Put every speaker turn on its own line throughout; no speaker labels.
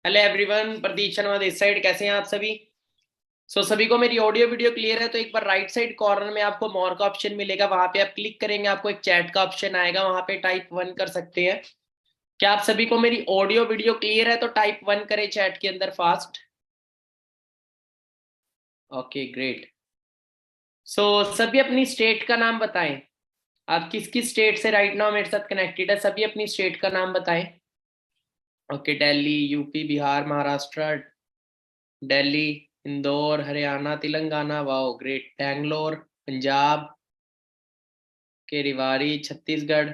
Hello everyone, Pradeep Sharma this side. कैसे हैं आप सभी? सभी को मेरी ऑडियो वीडियो क्लियर है? तो एक बार राइट साइड कॉर्नर में आपको मोर का ऑप्शन मिलेगा, वहां पे आप क्लिक करेंगे, आपको एक चैट का ऑप्शन आएगा, वहां पे टाइप 1 कर सकते हैं। क्या आप सभी को मेरी ऑडियो वीडियो क्लियर है? तो टाइप 1 करें चैट के अंदर फास्ट। Okay great. सभी अपनी स्टेट का नाम बताएं। आप किस किस स्टेट से राइट नाउ मेरे साथ कनेक्टेड है? सभी अपनी स्टेट का नाम बताएं। Okay, Delhi, UP, Bihar, Maharashtra, Delhi, Indore, Haryana, Telangana, wow great, Bangalore, Punjab के, Rewari, Chhattisgarh.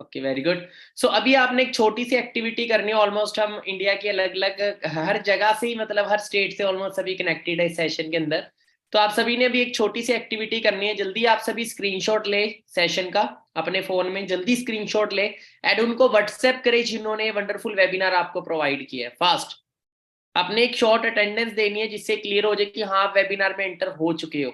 Okay very good. अभी आपने एक छोटी सी एक्टिविटी करनी है। ऑलमोस्ट हम इंडिया की अलग अलग हर जगह से ही, मतलब हर स्टेट से ऑलमोस्ट सभी कनेक्टेड है इस सेशन के अंदर। तो आप सभी ने अभी एक छोटी सी एक्टिविटी करनी है। जल्दी आप सभी स्क्रीनशॉट ले सेशन का, अपने फोन में जल्दी स्क्रीनशॉट ले एंड उनको व्हाट्सएप करें जिन्होंने वंडरफुल वेबिनार आपको प्रोवाइड किया है। फास्ट आपने एक शॉर्ट अटेंडेंस देनी है जिससे क्लियर हो जाए कि हाँ आप वेबिनार में एंटर हो चुके हो।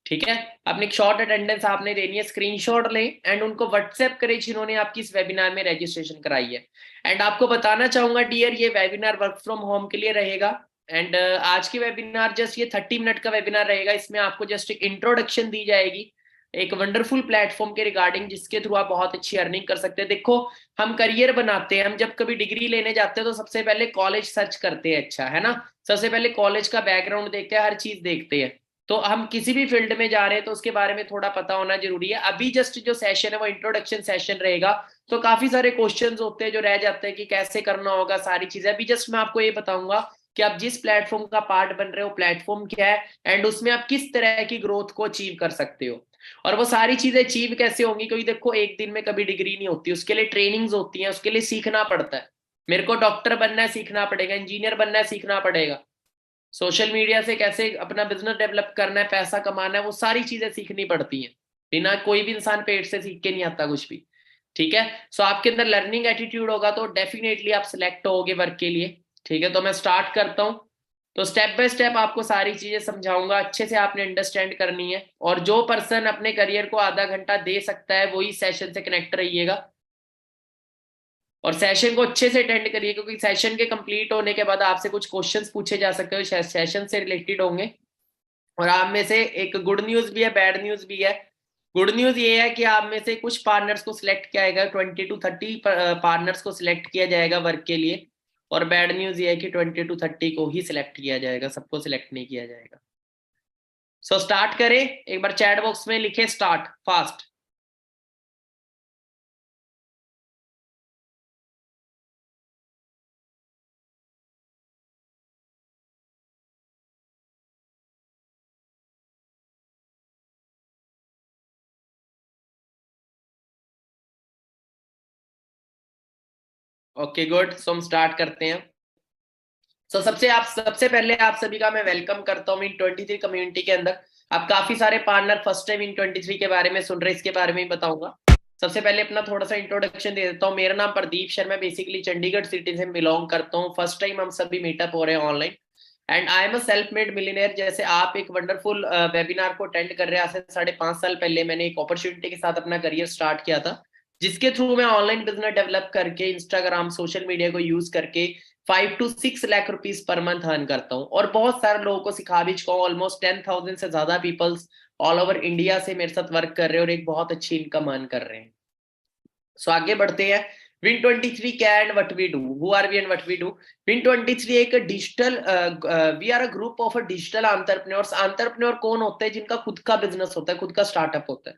ठीक है, आपने एक शॉर्ट अटेंडेंस आपने देनी है, स्क्रीनशॉट लें एंड उनको व्हाट्सएप करें जिन्होंने आपकी इस वेबिनार में रजिस्ट्रेशन कराई है। एंड आपको बताना चाहूंगा डियर, ये वेबिनार वर्क फ्रॉम होम के लिए रहेगा। एंड आज की वेबिनार जस्ट ये 30 मिनट का वेबिनार रहेगा। इसमें आपको जस्ट एक इंट्रोडक्शन दी जाएगी एक वंडरफुल प्लेटफॉर्म के रिगार्डिंग, जिसके थ्रू आप बहुत अच्छी अर्निंग कर सकते हैं। देखो, हम करियर बनाते हैं, हम जब कभी डिग्री लेने जाते हैं तो सबसे पहले कॉलेज सर्च करते हैं, अच्छा है ना। सबसे पहले कॉलेज का बैकग्राउंड देखते हैं, हर चीज देखते हैं। तो हम किसी भी फील्ड में जा रहे हैं तो उसके बारे में थोड़ा पता होना जरूरी है। अभी जस्ट जो सेशन है वो इंट्रोडक्शन सेशन रहेगा। तो काफी सारे क्वेश्चंस होते हैं जो रह जाते हैं कि कैसे करना होगा, सारी चीजें अभी जस्ट मैं आपको ये बताऊंगा कि आप जिस प्लेटफॉर्म का पार्ट बन रहे हो प्लेटफॉर्म क्या है एंड उसमें आप किस तरह की ग्रोथ को अचीव कर सकते हो। और वो सारी चीजें अचीव कैसे होंगी, क्योंकि देखो एक दिन में कभी डिग्री नहीं होती, उसके लिए ट्रेनिंग्स होती हैं, उसके लिए सीखना पड़ता है। मेरे को डॉक्टर बनना है, सीखना पड़ेगा, इंजीनियर बनना है, सीखना पड़ेगा, सोशल मीडिया से कैसे अपना बिजनेस डेवलप करना है, पैसा कमाना है, वो सारी चीजें सीखनी पड़ती हैं। बिना कोई भी इंसान पेट से सीख के नहीं आता कुछ भी। ठीक है, आपके अंदर लर्निंग एटीट्यूड होगा तो डेफिनेटली आप सिलेक्ट होगे वर्क के लिए। ठीक है, तो मैं स्टार्ट करता हूँ। तो स्टेप बाय स्टेप आपको सारी चीजें समझाऊंगा, अच्छे से आपने अंडरस्टैंड करनी है। और जो पर्सन अपने करियर को आधा घंटा दे सकता है वही सेशन से कनेक्ट रहिएगा और सेशन को अच्छे से अटेंड करिए, क्योंकि सेशन के कंप्लीट होने के बाद आपसे कुछ क्वेश्चंस पूछे जा सकते हैं, सेशन से रिलेटेड होंगे। और आप में से एक गुड न्यूज भी है, बैड न्यूज भी है। गुड न्यूज ये है कि आप में से कुछ पार्टनर्स को सिलेक्ट किया जाएगा, 20 to 30 पार्टनर्स को सिलेक्ट किया जाएगा वर्क के लिए। और बैड न्यूज ये है कि 20 to 30 को ही सिलेक्ट किया जाएगा, सबको सिलेक्ट नहीं किया जाएगा। स्टार्ट करें, एक बार चैट बॉक्स में लिखे स्टार्ट फास्ट। ओके गुड, हम स्टार्ट करते हैं। सबसे पहले आप सभी का मैं वेलकम करता हूँ इन 23 कम्युनिटी के अंदर। आप काफी सारे पार्टनर फर्स्ट टाइम इन 23 के बारे में सुन रहे, इसके बारे में ही बताऊंगा। सबसे पहले अपना थोड़ा सा इंट्रोडक्शन दे देता हूँ। मेरा नाम प्रदीप शर्मा, बेसिकली चंडीगढ़ सिटी से बिलोंग करता हूँ। फर्स्ट टाइम हम सभी मीटअप हो रहे हैं online and I am a self made millionaire. जैसे आप एक वंडरफुल वेबिनार को अटेंड कर रहे हैं, आज से 5.5 साल पहले मैंने एक अपॉर्चुनिटी के साथ अपना करियर स्टार्ट किया था, जिसके थ्रू मैं ऑनलाइन बिजनेस डेवलप करके इंस्टाग्राम सोशल मीडिया को यूज करके 5 to 6 lakh rupees per month earn करता हूँ और बहुत सारे लोगों को सिखा भी चुका हूँ। ऑलमोस्ट 10,000 से ज्यादा पीपल्स ऑल ओवर इंडिया से मेरे साथ वर्क कर रहे हैं और एक बहुत अच्छी इनकम अर्न कर रहे हैं। आगे बढ़ते हैं। विन 23 क्या and what we do, who are we and what we do. Win 23 एक digital, we are a group of a digital entrepreneurs. Entrepreneur कौन होते हैं? जिनका खुद का बिजनेस होता है, खुद का स्टार्टअप होता है।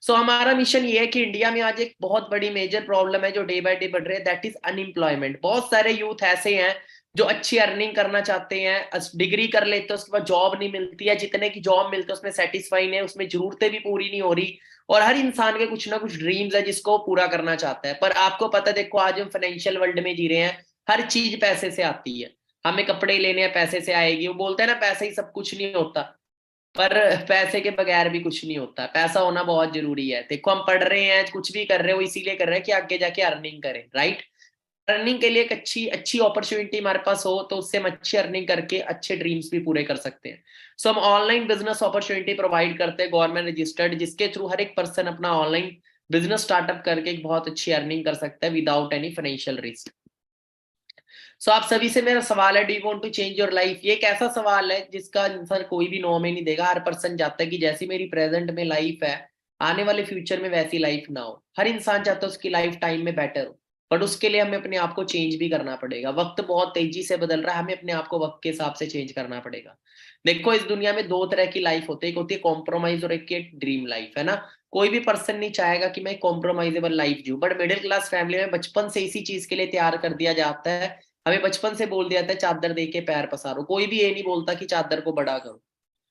हमारा मिशन ये है कि इंडिया में आज एक बहुत बड़ी मेजर प्रॉब्लम है जो डे बाय डे बढ़ रही है, दैट इज अनएम्प्लॉयमेंट। बहुत सारे यूथ ऐसे हैं जो अच्छी अर्निंग करना चाहते हैं, डिग्री कर लेते हैं, उसके बाद जॉब नहीं मिलती है, जितने की जॉब मिलती है उसमें सेटिस्फाई नहीं है, उसमें जरूरतें भी पूरी नहीं हो रही। और हर इंसान के कुछ ना कुछ ड्रीम्स है जिसको वो पूरा करना चाहता है। पर आपको पता है, देखो आज हम फाइनेंशियल वर्ल्ड में जी रहे हैं, हर चीज पैसे से आती है। हमें कपड़े लेने हैं, पैसे से आएगी, वो बोलते हैं ना पैसे ही सब कुछ नहीं होता। पर पैसे के बगैर भी कुछ नहीं होता, पैसा होना बहुत जरूरी है। देखो हम पढ़ रहे हैं, कुछ भी कर रहे हो इसीलिए कर रहे हैं कि आगे जाके अर्निंग करें, राइट। अर्निंग के लिए एक अच्छी अच्छी अपॉर्चुनिटी हमारे पास हो तो उससे हम अच्छी अर्निंग करके अच्छे ड्रीम्स भी पूरे कर सकते हैं। हम ऑनलाइन बिजनेस अपॉर्चुनिटी प्रोवाइड करते हैं, गवर्नमेंट रजिस्टर्ड, जिसके थ्रू हर एक पर्सन अपना ऑनलाइन बिजनेस स्टार्टअप करके एक बहुत अच्छी अर्निंग कर सकता है without any financial risk. So आप सभी से मेरा सवाल है, do you want to change your life? ये एक ऐसा सवाल है जिसका आंसर कोई भी नो में नहीं देगा। हर पर्सन चाहता है कि जैसी मेरी प्रेजेंट में लाइफ है, आने वाले फ्यूचर में वैसी लाइफ ना हो। हर इंसान चाहता है उसकी लाइफ टाइम में बेटर हो, बट उसके लिए हमें अपने आप को चेंज भी करना पड़ेगा। वक्त बहुत तेजी से बदल रहा है, हमें अपने आप को वक्त के हिसाब से चेंज करना पड़ेगा। देखो, इस दुनिया में दो तरह की लाइफ होती है, एक होती है कॉम्प्रोमाइज और एक ड्रीम लाइफ, है ना। कोई भी पर्सन नहीं चाहेगा कि मैं कॉम्प्रोमाइजेबल लाइफ जीऊं, बट मिडिल क्लास फैमिली में बचपन से इसी चीज के लिए तैयार कर दिया जाता है। हमें बचपन से बोल दिया जाता है चादर दे के पैर पसारो। कोई भी ये नहीं बोलता कि चादर को बड़ा करो।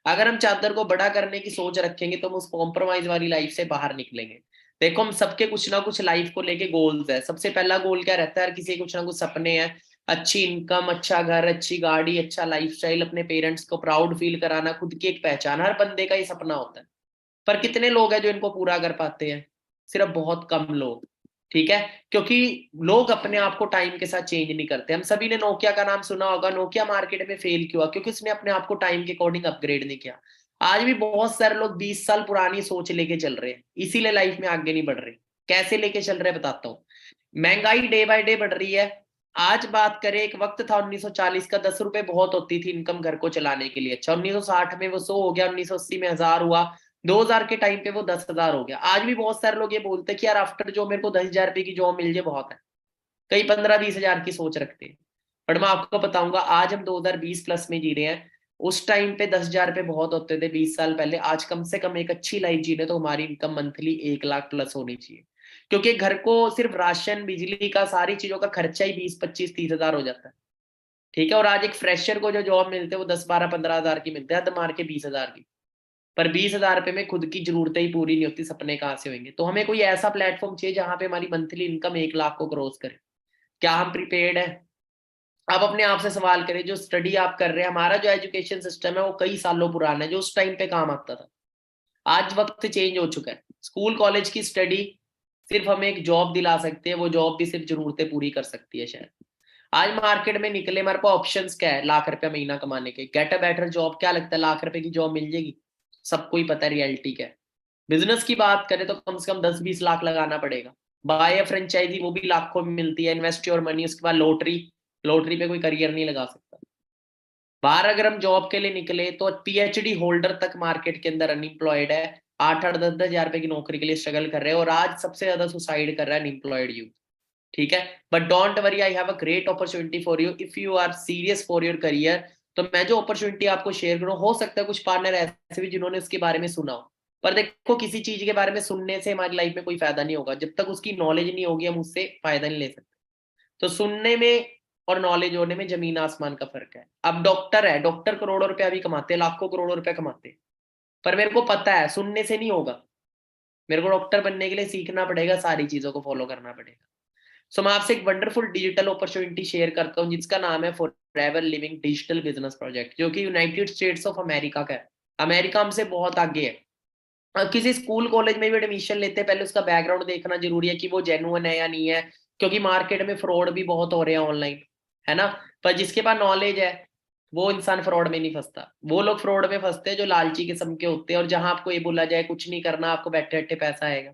अगर हम चादर को बड़ा करने की सोच रखेंगे तो हम उस कॉम्प्रोमाइज वाली लाइफ से बाहर निकलेंगे। देखो, हम सबके कुछ ना कुछ लाइफ को लेके गोल्स है। सबसे पहला गोल क्या रहता है? हर किसी के कुछ ना कुछ सपने हैं। अच्छी इनकम, अच्छा घर, अच्छी गाड़ी, अच्छा लाइफस्टाइल, अपने पेरेंट्स को प्राउड फील कराना, खुद की एक पहचान, हर बंदे का ये सपना होता है। पर कितने लोग हैं जो इनको पूरा कर पाते हैं? सिर्फ बहुत कम लोग। ठीक है, क्योंकि लोग अपने आप को टाइम के साथ चेंज नहीं करते। हम सभी ने नोकिया का नाम सुना होगा। नोकिया मार्केट में फेल क्यों हुआ? क्योंकि उसने अपने आप को टाइम के अकॉर्डिंग अपग्रेड नहीं किया। आज भी बहुत सारे लोग 20 साल पुरानी सोच लेके चल रहे हैं, इसीलिए लाइफ में आगे नहीं बढ़ रहे। कैसे लेके चल रहे हैं बताता हूँ। महंगाई डे बाय डे बढ़ रही है। आज बात करें, एक वक्त था 1940 का, 10 रुपए बहुत होती थी इनकम घर को चलाने के लिए। अच्छा, 1960 में वो 100 हो गया, 1980 में 1000 हुआ, 2000 के टाइम पे वो 10,000 हो गया। आज भी बहुत सारे लोग ये बोलते हैं कि यार आफ्टर जॉब मेरे को 10,000 रुपए की जॉब मिल जाए बहुत है। कई 15-20 हजार की सोच रखते हैं। पर मैं आपको बताऊंगा, आज हम 2020 प्लस में जी रहे हैं। उस टाइम पे 10,000 रुपए बहुत होते थे 20 साल पहले। आज कम से कम एक अच्छी लाइफ जीने तो हमारी इनकम मंथली 1 लाख प्लस होनी चाहिए। क्योंकि घर को सिर्फ राशन, बिजली का, सारी चीजों का खर्चा ही 20, 25, 30 हजार हो जाता है। ठीक है, और आज एक फ्रेशर को जो जॉब मिलते हैं वो 10, 12, 15 हजार की मिलते हैं, मार के 20 हजार की। पर 20 हजार रुपए में खुद की जरूरतें ही पूरी नहीं होती, सपने कहाँ से होंगे? तो हमें कोई ऐसा प्लेटफॉर्म चाहिए जहां पे हमारी मंथली इनकम 1 लाख को क्रॉस करे। क्या हम प्रीपेड है? आप अपने आप से सवाल करें, जो स्टडी आप कर रहे हैं, हमारा जो एजुकेशन सिस्टम है वो कई सालों पुराना है, जो उस टाइम पे काम आता था। आज वक्त चेंज हो चुका है। स्कूल कॉलेज की स्टडी सिर्फ हमें एक जॉब दिला सकते हैं, वो जॉब भी सिर्फ जरूरतें पूरी कर सकती है शायद। आज मार्केट में निकले, हमारे पास ऑप्शंस क्या है लाख रुपया महीना कमाने के? Get a better job. क्या लगता है लाख रुपए की जॉब मिल जाएगी? सबको ही पता है रियलिटी क्या है। बिजनेस की बात करें तो कम से कम 10-20 लाख लगाना पड़ेगा। बाय अ फ्रेंचाइजी, वो भी लाखों में मिलती है। Invest your money. उसके बाद लॉटरी। लॉटरी पे कोई करियर नहीं लगा सकता। बाहर अगर हम जॉब के लिए निकले तो पीएचडी होल्डर तक मार्केट के अंदर अनएम्प्लॉयड है। 8-8, 10-10 हजार रुपए की नौकरी के लिए स्ट्रगल कर रहे हैं, और आज सबसे ज्यादा सुसाइड कर रहा है अनएम्प्लॉयड यूथ। ठीक है, but don't worry, I have a great opportunity for you if you are serious for your career. तो मैं जो अपॉर्चुनिटी आपको शेयर करूँ, हो सकता है कुछ पार्टनर ऐसे भी जिन्होंने उसके बारे में सुना हो। पर देखो, किसी चीज के बारे में सुनने से हमारी लाइफ में कोई फायदा नहीं होगा। जब तक उसकी नॉलेज नहीं होगी हम उससे फायदा नहीं ले सकते। तो सुनने में और नॉलेज होने में जमीन आसमान का फर्क है। अब डॉक्टर है, डॉक्टर करोड़ों रुपया भी कमाते हैं, लाखों करोड़ों रुपया कमाते हैं। पर मेरे को पता है सुनने से नहीं होगा। मेरे को डॉक्टर बनने के लिए सीखना पड़ेगा, सारी चीजों को फॉलो करना पड़ेगा। सो मैं आपसे एक वंडरफुल डिजिटल अपॉर्चुनिटी शेयर करता हूँ, जिसका नाम है forever living digital business project, जो कि यूनाइटेड स्टेट्स ऑफ अमेरिका का है। अमेरिका हमसे बहुत आगे है। अब किसी स्कूल कॉलेज में भी एडमिशन लेते हैं, पहले उसका बैकग्राउंड देखना जरूरी है कि वो जेन्युइन है या नहीं है। क्योंकि मार्केट में फ्रॉड भी बहुत हो रहे हैं ऑनलाइन, है ना। पर जिसके पास नॉलेज है वो इंसान फ्रॉड में नहीं फंसता। वो लोग फ्रॉड में फंसते हैं जो लालची किस्म के होते हैं, और जहां आपको ये बोला जाए कुछ नहीं करना, आपको बैठे बैठे पैसा आएगा।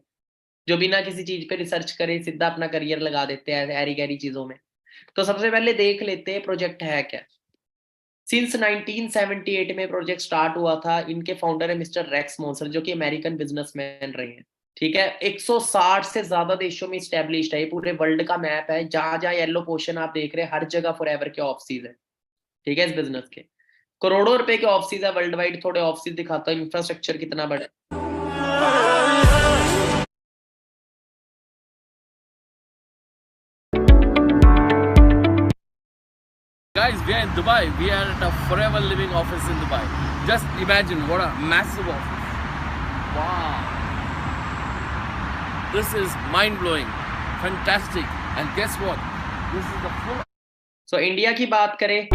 जो बिना किसी चीज पे रिसर्च करे सीधा अपना करियर लगा देते हैं ऐरी गैरी चीजों में। तो सबसे पहले देख लेते हैं प्रोजेक्ट है क्या। सिंस 1978 में प्रोजेक्ट स्टार्ट हुआ था। इनके फाउंडर है मिस्टर रेक्स मॉन्सर, जो कि अमेरिकन बिजनेसमैन रहे हैं। ठीक है, 160 से ज्यादा देशों में स्टैब्लिश्ड है। ये पूरे वर्ल्ड का मैप है। जहां जहां येलो पोर्शन आप देख रहे हैं, हर जगह फॉरएवर के ऑफिस है। ठीक है, इस बिजनेस के करोड़ों रुपए के ऑफिस है वर्ल्ड वाइड। थोड़े ऑफिस दिखाता हूँ, इंफ्रास्ट्रक्चर कितना बड़ा है।
Guys, we are in Dubai. We are at a Forever Living office in Dubai. Just imagine what a massive office. Wow. This is mind-blowing. Fantastic. And guess what? This is the full...
So, India की बात करें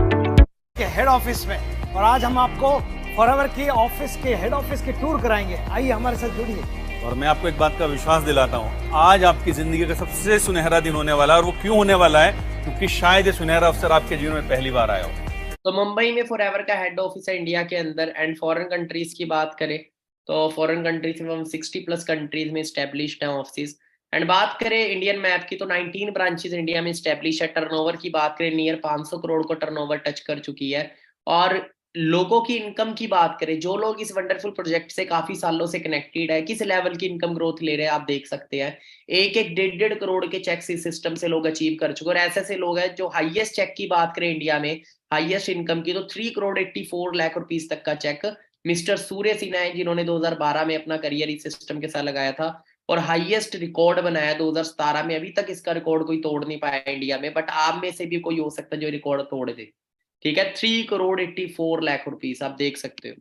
के head office में, और आज हम आपको forever की ऑफिस के हेड ऑफिस की टूर कराएंगे। आइए हमारे साथ जुड़िए।
और मैं आपको एक बात का विश्वास दिलाता हूँ, आज आपकी जिंदगी का सबसे सुनहरा दिन होने वाला है। और वो क्यों होने वाला है? क्योंकि शायद ये सुनहरा अवसर आपके जीवन में पहली बार आया हो।
तो मुंबई में फॉरएवर का हेड ऑफिस है इंडिया के अंदर। एंड फॉरेन कंट्रीज की बात करें तो फॉरेन कंट्रीज में हम 60+ कंट्रीज में स्टैब्लिश्ड हैं ऑफिस। एंड बात करें इंडियन मैप की तो 19 ब्रांचेस इंडिया में स्टैब्लिश है। टर्नओवर की बात करें नियर 500 करोड़ को टर्नओवर टच कर चुकी है। और लोगों की इनकम की बात करें, जो लोग इस वंडरफुल प्रोजेक्ट से काफी सालों से कनेक्टेड है, किस लेवल की इनकम ग्रोथ ले रहे हैं आप देख सकते हैं। एक एक 1.5 करोड़ के चेक इस सिस्टम से लोग अचीव कर चुके हैं। और ऐसे ऐसे लोग हैं जो हाईएस्ट चेक की बात करें इंडिया में, हाईएस्ट इनकम की तो 3 करोड़ 84 लाख रुपीस तक का चेक मिस्टर सूर्य सिन्हा है, जिन्होंने 2012 में अपना करियर इस सिस्टम के साथ लगाया था और हाईएस्ट रिकॉर्ड बनाया 2017 में। अभी तक इसका रिकॉर्ड कोई तोड़ नहीं पाया इंडिया में, बट आप में से भी कोई हो सकता है जो रिकॉर्ड तोड़ दे। ठीक है, 3 करोड़ 84 लाख रुपीस आप देख सकते हो।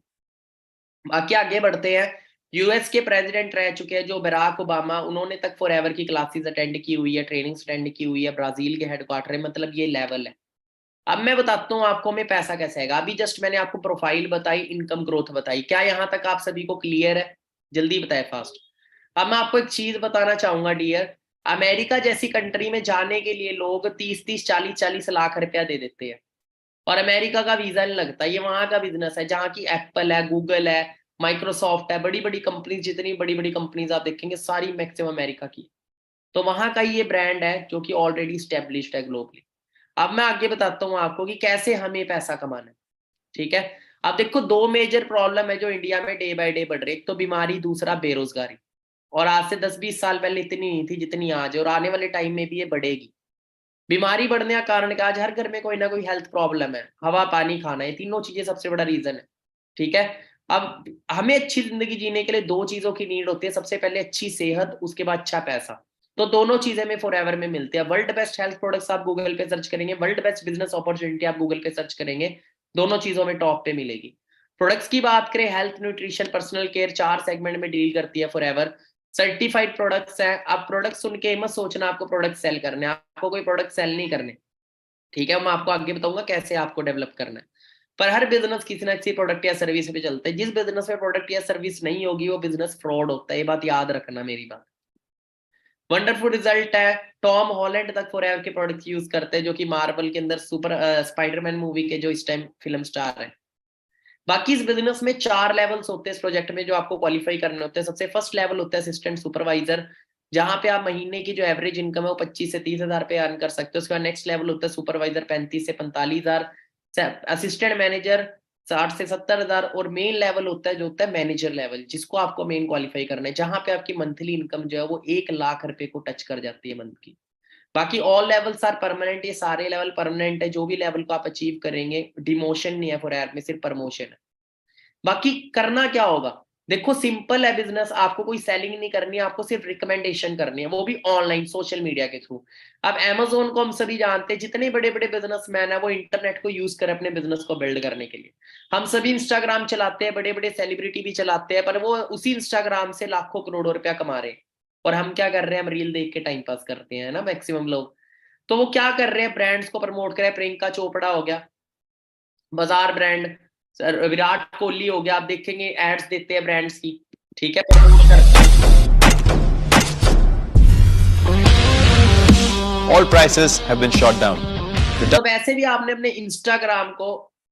बाकी आगे बढ़ते हैं। यूएस के प्रेसिडेंट रह चुके हैं जो बराक ओबामा, उन्होंने तक फॉरएवर की क्लासेस अटेंड की हुई है, ट्रेनिंग्स अटेंड की हुई है ब्राजील के हेडक्वार्टर में, मतलब ये लेवल है। अब मैं बताता हूँ आपको हमें पैसा कैसे आएगा। अभी जस्ट मैंने आपको प्रोफाइल बताई, इनकम ग्रोथ बताई, क्या यहाँ तक आप सभी को क्लियर है? जल्दी बताए फास्ट। अब मैं आपको एक चीज बताना चाहूंगा डियर, अमेरिका जैसी कंट्री में जाने के लिए लोग 30-30 40-40 लाख रुपया दे देते हैं और अमेरिका का वीजा नहीं लगता। ये वहां का बिजनेस है जहाँ की एप्पल है, गूगल है, माइक्रोसॉफ्ट है, बड़ी बड़ी कंपनीज, जितनी बड़ी बड़ी कंपनीज आप देखेंगे सारी मैक्सिमम अमेरिका की। तो वहां का ये ब्रांड है जो कि ऑलरेडी स्टेब्लिश्ड है ग्लोबली। अब मैं आगे बताता हूँ आपको कि कैसे हमें पैसा कमाना है। ठीक है, अब देखो 2 मेजर प्रॉब्लम है जो इंडिया में डे बाय डे बढ़ रही है। एक तो बीमारी, दूसरा बेरोजगारी। और आज से 10-20 साल पहले इतनी नहीं थी जितनी आज है, और आने वाले टाइम में भी ये बढ़ेगी। बीमारी बढ़ने का कारण क्या? आज हर घर में कोई ना कोई हेल्थ प्रॉब्लम है, हवा पानी खाना, ये तीनों चीजें सबसे बड़ा रीजन है। ठीक है, अब हमें अच्छी जिंदगी जीने के लिए 2 चीजों की नीड होती है, सबसे पहले अच्छी सेहत, उसके बाद अच्छा पैसा। तो दोनों चीजें में फॉरएवर में मिलती है। वर्ल्ड बेस्ट हेल्थ प्रोडक्ट्स आप गूगल पे सर्च करेंगे, वर्ल्ड बेस्ट बिजनेस अपॉर्चुनिटी आप गूगल पे सर्च करेंगे, दोनों चीजों में टॉप पे मिलेगी। प्रोडक्ट्स की बात करें, health, nutrition, personal care, 4 segment में डील करती है फॉरएवर। सर्टिफाइड प्रोडक्ट्स हैं। आप प्रोडक्ट सुन के मत सोचना आपको प्रोडक्ट सेल करने, आपको कोई प्रोडक्ट सेल नहीं करने। ठीक है, मैं आपको आगे बताऊंगा कैसे आपको डेवलप करना है। पर हर बिजनेस किसी ना किसी प्रोडक्ट या सर्विस पे चलता है। जिस बिजनेस में प्रोडक्ट या सर्विस नहीं होगी वो बिजनेस फ्रॉड होता है, ये बात याद रखना मेरी बात। वंडरफुल रिजल्ट है, टॉम हॉलैंड तक फॉरएवर के प्रोडक्ट्स यूज करते हैं, जो कि मार्वल के अंदर सुपर स्पाइडरमैन मूवी के जो इस टाइम फिल्म स्टार है। बाकी इस बिजनेस में 4 लेवल्स होते हैं इस प्रोजेक्ट में जो आपको क्वालिफाई करने होते हैं। सबसे फर्स्ट लेवल होता है असिस्टेंट सुपरवाइजर, जहां पे आप महीने की जो एवरेज इनकम है वो 25 से 30 हजार पे अर्न कर सकते हो। उसके बाद नेक्स्ट लेवल होता है सुपरवाइजर, 35 से 45 हजार। असिस्टेंट मैनेजर 60 से 70 हजार। और मेन लेवल होता है जो होता है मैनेजर लेवल, जिसको आपको मेन क्वालिफाई करना है, जहां पे आपकी मंथली इनकम जो है वो 1 लाख रुपए को टच कर जाती है मंथ की। बाकी ऑल लेवल्स आर परमानेंट, ये सारे लेवल परमानेंट है। जो भी लेवल को आप अचीव करेंगे, डिमोशन नहीं है फॉरएवर में, सिर्फ प्रमोशन है। बाकी करना क्या होगा, देखो सिंपल है बिजनेस, आपको कोई सेलिंग नहीं करनी है, आपको सिर्फ रिकमेंडेशन करनी है, वो भी ऑनलाइन सोशल मीडिया के थ्रू। अब अमेजोन को हम सभी जानते हैं, जितने बड़े बड़े बिजनेसमैन है वो इंटरनेट को यूज कर अपने बिजनेस को बिल्ड करने के लिए। हम सभी इंस्टाग्राम चलाते हैं, बड़े बड़े सेलिब्रिटी भी चलाते हैं, पर वो उसी इंस्टाग्राम से लाखों करोड़ों रुपया कमा रहे हैं। और हम क्या कर रहे हैं, हम रील देख के टाइम पास करते हैं ना मैक्सिमम लोग। तो वो क्या कर रहे हैं, ब्रांड्स को प्रमोट कर रहे हैं। प्रियंका चोपड़ा हो गया, बाजार ब्रांड, सर विराट कोहली हो गया, आप देखेंगे एड्स देते हैं ब्रांड्स की। ठीक है, प्रमोट करते हैं।
All prices have been shot down.
तो वैसे भी आपने अपने इंस्टाग्राम को,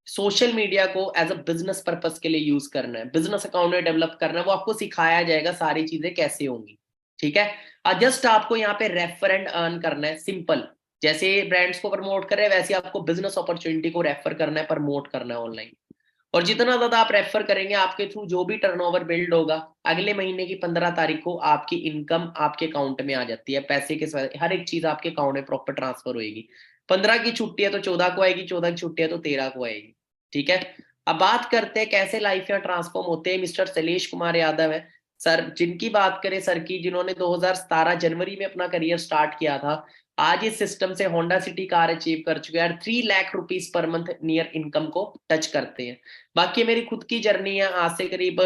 सोशल मीडिया को एज अ बिजनेस पर्पस के लिए यूज करना है, बिजनेस अकाउंट में डेवलप करना है, वो आपको सिखाया जाएगा सारी चीजें कैसे होंगी। ठीक है, जस्ट आपको यहाँ पे रेफर एंड अर्न करना है, सिंपल। जैसे ब्रांड्स को प्रमोट कर रहे हैं वैसे आपको बिजनेस अपॉर्चुनिटी को रेफर करना है, प्रमोट करना है ऑनलाइन। और जितना ज्यादा आप रेफर करेंगे, आपके थ्रू जो भी टर्नओवर बिल्ड होगा, अगले महीने की 15 तारीख को आपकी इनकम आपके अकाउंट में आ जाती है। पैसे के साथ हर एक चीज आपके अकाउंट में प्रॉपर ट्रांसफर होगी। 15 की छुट्टी है तो 14 को आएगी, 14 की छुट्टी है तो 13 को आएगी। ठीक है, अब बात करते हैं कैसे लाइफ यहाँ ट्रांसफॉर्म होते हैं। मिस्टर शैलेश कुमार यादव है सर, जिनकी बात करें सर की, जिन्होंने 2017 जनवरी में अपना करियर स्टार्ट किया था, आज इस सिस्टम से होंडा सिटी कार अचीव कर चुके हैं। 3 lakh rupees per month near income को टच करते हैं। बाकी मेरी खुद की जर्नी है, आज से करीब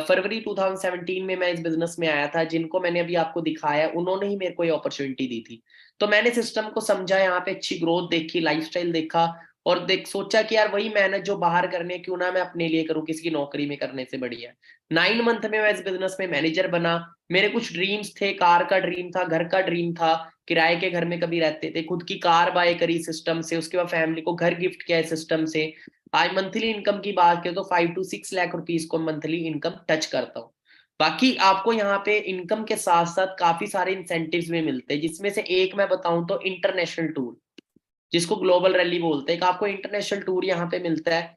फरवरी 2017 में मैं इस बिजनेस में आया था। जिनको मैंने अभी आपको दिखाया, उन्होंने ही मेरे को ये अपॉर्चुनिटी दी थी। तो मैंने सिस्टम को समझा, यहाँ पे अच्छी ग्रोथ देखी, लाइफस्टाइल देखा, और सोचा कि यार वही मेहनत जो बाहर करने क्यों ना मैं अपने लिए करूं, किसी की नौकरी में करने से बढ़िया। 9 मंथ में मैं इस बिजनेस में मैनेजर बना। मेरे कुछ ड्रीम्स थे, कार का ड्रीम था, घर का ड्रीम था, किराए के घर में कभी रहते थे, खुद की कार बाय करी सिस्टम से, उसके बाद फैमिली को घर गिफ्ट किया सिस्टम से। आज मंथली इनकम की बात करें तो 5 to 6 लाख रुपीस को मंथली इनकम टच करता हूँ। बाकी आपको यहाँ पे इनकम के साथ साथ काफी सारे इंसेंटिव्स भी मिलते हैं, जिसमें से एक मैं बताऊं तो इंटरनेशनल टूर, जिसको ग्लोबल रैली बोलते हैं। एक आपको इंटरनेशनल टूर यहाँ पे मिलता है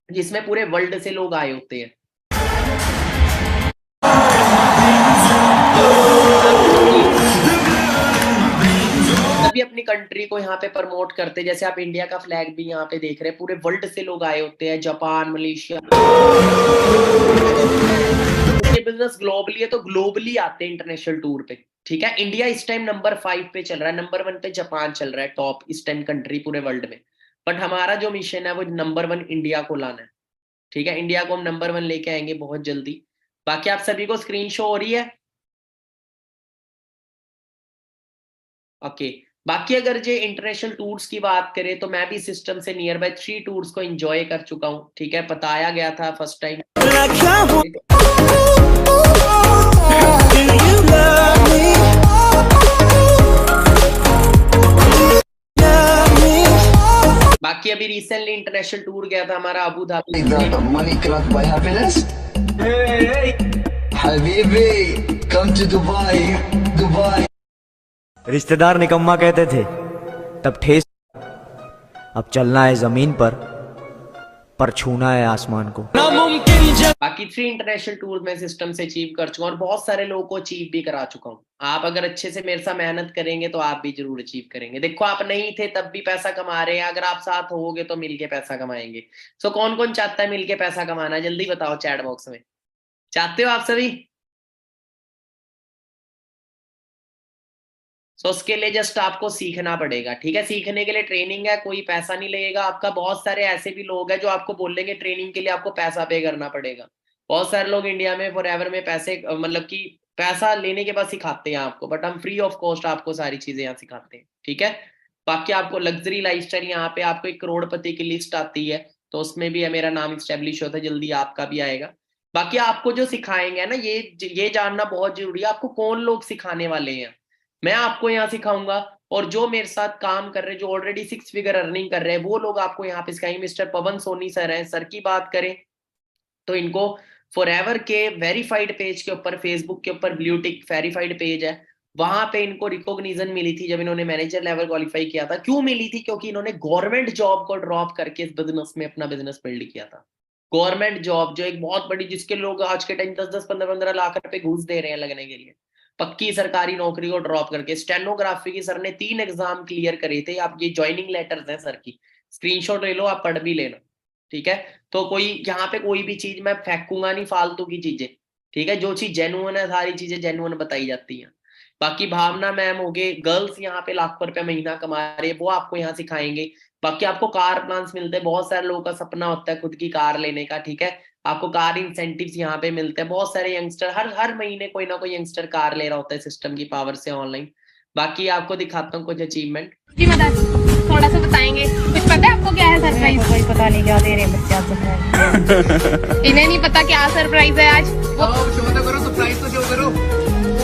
जिसमें पूरे वर्ल्ड से लोग आए होते हैं। तभी अपनी कंट्री को यहाँ पे प्रमोट करते हैं। जैसे आप इंडिया का फ्लैग भी यहाँ पे देख रहे हैं, पूरे वर्ल्ड से लोग आए होते हैं, जापान, मलेशिया। ये बिजनेस ग्लोबली है तो ग्लोबली आते हैं इंटरनेशनल टूर पे, ठीक है। इंडिया इस टाइम नंबर 5 पे चल रहा है, नंबर 1 पे जापान चल रहा है, टॉप इस टाइम कंट्री पूरे वर्ल्ड में। बट हमारा जो मिशन है वो नंबर 1 इंडिया को लाना है, ठीक है। इंडिया को हम नंबर 1 लेके आएंगे बहुत जल्दी। बाकी आप सभी को स्क्रीन शो हो रही है? ओके। बाकी अगर जो इंटरनेशनल टूर्स की बात करें तो मैं भी सिस्टम से नियर बाय 3 टूर्स को एंजॉय कर चुका हूँ, ठीक है। बताया गया था फर्स्ट टाइम। बाकी अभी रिसेंटली इंटरनेशनल टूर गया था हमारा Abu Dhabi.
money cannot buy happiness. Habibi, come to Dubai, Dubai.
रिश्तेदार निकम्मा कहते थे तब ठेस, अब चलना है जमीन पर छूना है आसमान को।
बाकी 3 इंटरनेशनल टूर में सिस्टम से अचीव कर चुका हूँ और बहुत सारे लोगों को अचीव भी करा चुका हूँ। आप अगर अच्छे से मेरे साथ मेहनत करेंगे तो आप भी जरूर अचीव करेंगे। देखो आप नहीं थे तब भी पैसा कमा रहे हैं, अगर आप साथ होगे तो मिलके पैसा कमाएंगे। सो कौन कौन चाहता है मिलके पैसा कमाना, जल्दी बताओ चैट बॉक्स में। चाहते हो आप सभी? सो उसके लिए जस्ट आपको सीखना पड़ेगा, ठीक है। सीखने के लिए ट्रेनिंग है, कोई पैसा नहीं लगेगा आपका। बहुत सारे ऐसे भी लोग हैं जो आपको बोलेंगे ट्रेनिंग के लिए आपको पैसा पे करना पड़ेगा। बहुत सारे लोग इंडिया में फॉरएवर में पैसे मतलब कि पैसा लेने के बाद सिखाते हैं आपको, बट हम फ्री ऑफ कॉस्ट आपको सारी चीजें यहाँ सिखाते हैं, ठीक है। बाकी आपको लग्जरी लाइफस्टाइल, यहाँ पे आपको 1 करोड़पति की लिस्ट आती है तो उसमें भी है मेरा नाम स्टेब्लिश होता है, जल्दी आपका भी आएगा। बाकी आपको जो सिखाएंगे ना, ये जानना बहुत जरूरी है, आपको कौन लोग सिखाने वाले हैं। मैं आपको यहाँ सिखाऊंगा और जो मेरे साथ काम कर रहे हैं, जो ऑलरेडी 6 फिगर अर्निंग कर रहे हैं, वो लोग आपको यहाँ पे सिखाएंगे। मिस्टर पवन सोनी सर हैं, सर की बात करें तो इनको फॉरएवर के वेरीफाइड पेज के ऊपर, फेसबुक के ऊपर ब्लूटिक वेरीफाइड पेज है, वहां पे इनको रिकॉग्निशन मिली थी जब इन्होंने मैनेजर लेवल क्वालिफाई किया था। क्यों मिली थी? क्योंकि इन्होंने गवर्नमेंट जॉब को ड्रॉप करके इस बिजनेस में अपना बिजनेस बिल्ड किया था। गवर्नमेंट जॉब जो एक बहुत बड़ी, जिसके लोग आज के टाइम 10-10, 15-15 लाख रुपए घूस दे रहे हैं लगने के लिए, पक्की सरकारी नौकरी को ड्रॉप करके। स्टेनोग्राफी की सर ने 3 एग्जाम क्लियर करे थे। आप ये ज्वाइनिंग लेटर्स हैं सर की, स्क्रीनशॉट ले लो, आप पढ़ भी लेना, ठीक है। तो कोई यहाँ पे कोई भी चीज मैं फेंकूंगा नहीं फालतू की चीजें, ठीक है। जो चीज जेन्युइन है, सारी चीजें जेन्युइन बताई जाती हैं। बाकी भावना मैम हो गए, गर्ल्स यहाँ पे लाखों रुपए महीना कमा रहे हैं, वो आपको यहाँ सिखाएंगे। बाकी आपको कार प्लान्स मिलते हैं, बहुत सारे लोगों का सपना होता है खुद की कार लेने का, ठीक है। आपको कार इंसेंटिव्स यहाँ पे मिलते हैं। बहुत सारे यंगस्टर हर महीने कोई ना कोई यंगस्टर कार ले रहा होता है सिस्टम की पावर से ऑनलाइन। बाकी आपको दिखाता हूँ कुछ अचीवमेंट
जी, मदद थोड़ा सा बताएंगे, कुछ पता है आपको क्या है सरप्राइज? कोई पता नहीं क्या दे रहे हैं बच्चे आज सरप्राइज। इन्हें नहीं पता क्या सरप्राइज है आज।
शो तो करो, सरप्राइज तो शो करो।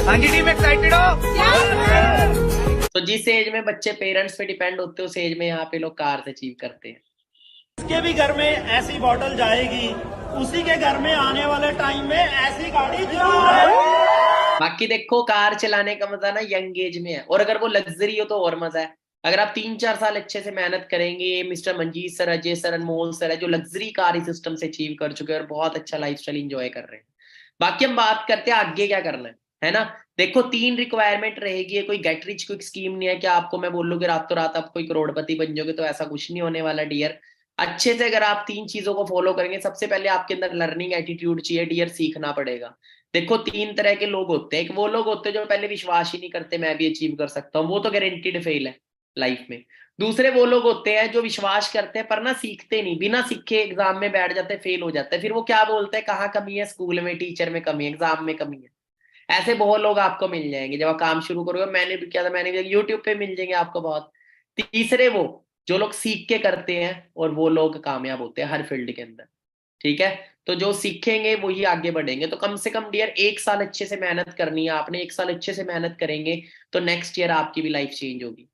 हाँ जी टीम, एक्साइटेड हो?
तो जिस एज में बच्चे पेरेंट्स पे डिपेंड होते हैं उस एज में यहाँ पे लोग कार अचीव करते हैं।
उसके भी घर में ऐसी बॉटल जाएगी, उसी के घर में आने वाले टाइम में ऐसी गाड़ी जरूर है।
बाकी देखो कार चलाने का मजा ना यंग एज में है, और अगर वो लग्जरी हो तो और मजा है। अगर आप 3-4 साल अच्छे से मेहनत करेंगे, mister Manjeet sir, Ajay sir, Anmol sir है जो लग्जरी कार ही सिस्टम से अचीव कर चुके हैं और बहुत अच्छा लाइफस्टाइल एंजॉय कर रहे हैं। बाकी हम बात करते हैं आगे क्या करना है ना। देखो 3 रिक्वायरमेंट रहेगी। कोई गेट रिच क्विक स्कीम नहीं है कि आपको मैं बोलूंगी रातों रात आप कोई करोड़पति बन जाओगे, तो ऐसा कुछ नहीं होने वाला डियर। अच्छे से अगर आप 3 चीजों को फॉलो करेंगे, सबसे पहले आपके अंदर लर्निंग एटीट्यूड चाहिए डियर, सीखना पड़ेगा। देखो 3 तरह के लोग होते हैं। एक वो लोग होते हैं जो पहले विश्वास ही नहीं करते मैं भी अचीव कर सकता हूँ, वो तो गारंटीड फेल है लाइफ में। दूसरे वो लोग होते हैं जो विश्वास करते हैं पर ना सीखते नहीं, बिना सीखे एग्जाम में बैठ जाते हैं, फेल हो जाते हैं। फिर वो क्या बोलते हैं, कहाँ कमी है, स्कूल में, टीचर में कमी है, एग्जाम में कमी है। ऐसे बहुत लोग आपको मिल जाएंगे जब आप काम शुरू करोगे। मैंने भी किया था, मैंने भी यूट्यूब पे मिल जाएंगे आपको बहुत। तीसरे वो जो लोग सीख के करते हैं और वो लोग कामयाब होते हैं हर फील्ड के अंदर, ठीक है। तो जो सीखेंगे वही आगे बढ़ेंगे। तो कम से कम डियर 1 साल अच्छे से मेहनत करनी है आपने। 1 साल अच्छे से मेहनत करेंगे तो नेक्स्ट ईयर आपकी भी लाइफ चेंज होगी।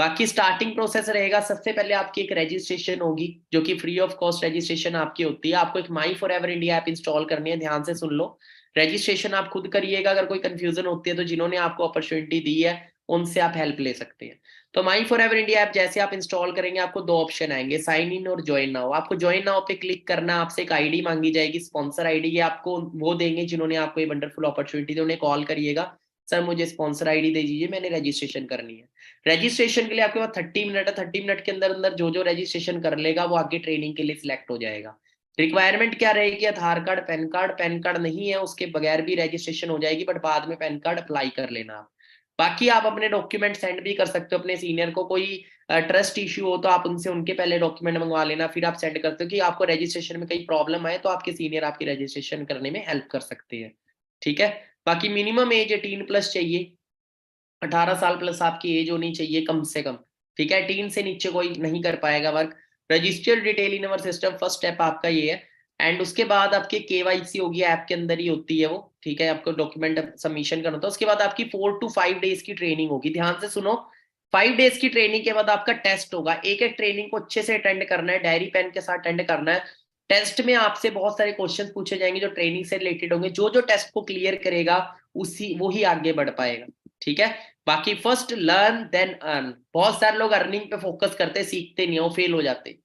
बाकी स्टार्टिंग प्रोसेस रहेगा, सबसे पहले आपकी एक रजिस्ट्रेशन होगी जो कि फ्री ऑफ कॉस्ट रजिस्ट्रेशन आपकी होती है। आपको एक माई for ever India app install करनी है, ध्यान से सुन लो। रजिस्ट्रेशन आप खुद करिएगा, अगर कोई कंफ्यूजन होती है तो जिन्होंने आपको अपॉर्चुनिटी दी है उनसे आप हेल्प ले सकते हैं। तो माई फॉर एवर इंडिया ऐप जैसे आप इंस्टॉल करेंगे आपको दो ऑप्शन आएंगे, साइन इन और ज्वाइन नाउ। आपको ज्वाइन नाउ पे क्लिक करना, आपसे एक आईडी मांगी जाएगी, स्पॉन्सर आईडी, ये आपको वो देंगे जिन्होंने आपको ये वंडरफुल अपॉर्चुनिटी दी। उन्हें कॉल करिएगा, सर मुझे स्पॉन्सर आईडी दे दीजिए, मैंने रजिस्ट्रेशन करनी है। रजिस्ट्रेशन के लिए आपके पास 30 मिनट है, 30 मिनट के अंदर अंदर जो जो रजिस्ट्रेशन कर लेगा वो आगे ट्रेनिंग के लिए सिलेक्ट हो जाएगा। रिक्वायरमेंट क्या रहेगी, Aadhaar card, PAN card. PAN card नहीं है उसके बगैर भी रजिस्ट्रेशन हो जाएगी, बट बाद में पैन कार्ड अप्लाई कर लेना आप। बाकी आप अपने डॉक्यूमेंट सेंड भी कर सकते हो अपने सीनियर को, कोई ट्रस्ट इश्यू हो तो आप उनसे उनके पहले डॉक्यूमेंट मंगवा लेना, फिर आप सेंड करते हो कि आपको रजिस्ट्रेशन में कहीं प्रॉब्लम आए तो आपके सीनियर आपकी रजिस्ट्रेशन करने में हेल्प कर सकते हैं, ठीक है। बाकी मिनिमम एज 18+ चाहिए, 18 साल प्लस आपकी एज होनी चाहिए कम से कम, ठीक है। 18 से नीचे कोई नहीं कर पाएगा work. Registered detail in our system, first step आपका ये है। एंड उसके बाद आपकी केवाईसी होगी, ऐप के अंदर ही होती है वो, ठीक है। आपको डॉक्यूमेंट सबमिशन करना होता है। उसके बाद आपकी 4 to 5 डेज की ट्रेनिंग होगी, ध्यान से सुनो। 5 डेज की ट्रेनिंग के बाद आपका टेस्ट होगा। एक एक ट्रेनिंग को अच्छे से अटेंड करना है, डायरी पेन के साथ अटेंड करना है। टेस्ट में आपसे बहुत सारे क्वेश्चन पूछे जाएंगे जो ट्रेनिंग से रिलेटेड होंगे। जो जो टेस्ट को क्लियर करेगा उसी वो ही आगे बढ़ पाएगा, ठीक है। बाकी फर्स्ट लर्न देन अर्न। बहुत सारे लोग अर्निंग पे फोकस करते, सीखते नहीं, वो फेल हो जाते।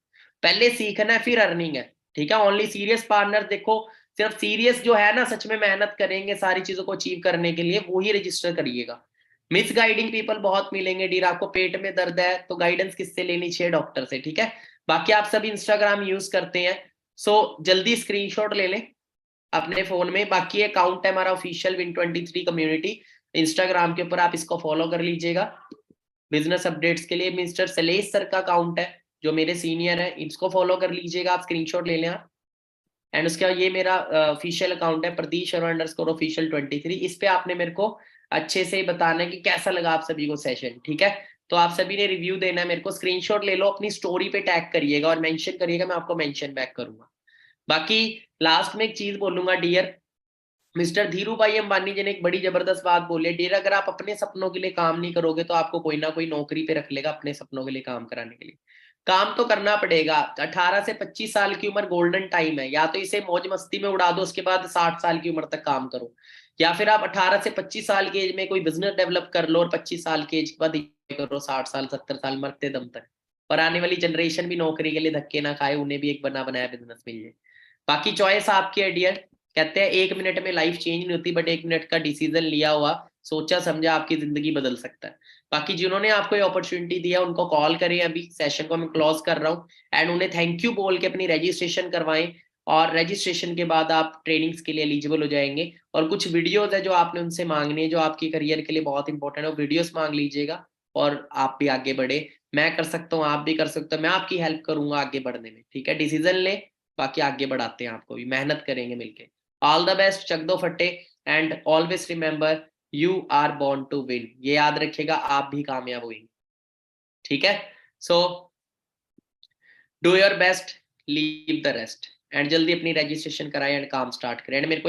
पहले सीखना है फिर अर्निंग है, ठीक है। ओनली सीरियस पार्टनर, देखो सिर्फ सीरियस जो है ना, सच में मेहनत करेंगे सारी चीजों को अचीव करने के लिए, वो ही रजिस्टर करिएगा। मिस गाइडिंग पीपल बहुत मिलेंगे। डीर आपको पेट में दर्द है तो गाइडेंस किससे लेनी चाहिए, डॉक्टर से, ठीक है। बाकी आप सभी इंस्टाग्राम यूज करते हैं, सो जल्दी स्क्रीनशॉट ले लें अपने फोन में। बाकी अकाउंट है हमारा ऑफिशियल Win23 कम्युनिटी इंस्टाग्राम के ऊपर, आप इसको फॉलो कर लीजिएगा बिजनेस अपडेट्स के लिए। मिस्टर सलेश सर का अकाउंट है जो मेरे सीनियर है, इसको फॉलो कर लीजिएगा, आप स्क्रीनशॉट ले लें आप। एंड उसके बाद ये मेरा ऑफिशियल अकाउंट है प्रतीश _official 23। इस पे आपने मेरे को अच्छे से बताना है कि कैसा लगा आप सभी को सेशन, ठीक है। तो आप सभी ने रिव्यू देना है मेरे को, स्क्रीनशॉट ले लो, अपनी स्टोरी पे टैग करिएगा और मेंशन करिएगा, मैं आपको मेंशन बैक करूंगा। बाकी लास्ट में एक चीज बोलूंगा, डियर मिस्टर धीरू भाई अंबानी जी ने एक बड़ी जबरदस्त बात बोली है, डियर अगर आप अपने सपनों के लिए काम नहीं करोगे तो आपको कोई ना कोई नौकरी पे रख लेगा अपने सपनों के लिए काम कराने के लिए। काम तो करना पड़ेगा। 18 से 25 साल की उम्र गोल्डन टाइम है, या तो इसे मौज मस्ती में उड़ा दो, उसके बाद 60 साल की उम्र तक काम करो, या फिर आप 18 से 25 साल की एज में कोई बिजनेस डेवलप कर लो और 25 साल की एज के बाद करो, 60 साल 70 साल मरते दम तक। और आने वाली जनरेशन भी नौकरी के लिए धक्के ना खाए, उन्हें भी एक बना बनाया बिजनेस मिल जाए। बाकी चॉइस आपकी है डियर। कहते हैं 1 मिनट में लाइफ चेंज नहीं होती, बट 1 मिनट का डिसीजन लिया हुआ, सोचा समझा आपकी जिंदगी बदल सकता है। बाकी जिन्होंने आपको ये अपॉर्चुनिटी दिया उनको कॉल करें, अभी सेशन को मैं क्लोज कर रहा हूँ। एंड उन्हें थैंक यू बोल के अपनी रजिस्ट्रेशन करवाएं, और रजिस्ट्रेशन के बाद आप ट्रेनिंग्स के लिए एलिजिबल हो जाएंगे। और कुछ वीडियोस है जो आपने उनसे मांगनी है, जो आपकी करियर के लिए बहुत इंपॉर्टेंट है, वो वीडियोस मांग लीजिएगा और आप भी आगे बढ़े। मैं कर सकता हूँ, आप भी कर सकते हो, मैं आपकी हेल्प करूंगा आगे बढ़ने में, ठीक है। डिसीजन ले, बाकी आगे बढ़ाते हैं, आपको भी मेहनत करेंगे मिलके। ऑल द बेस्ट, चक दो फट्टे, and always remember you are born to win. ये याद रखिएगा, आप भी कामयाब होंगे, ठीक है। So do your best, leave the rest, and जल्दी अपनी रजिस्ट्रेशन कराएं एंड काम स्टार्ट करें। एंड मेरे को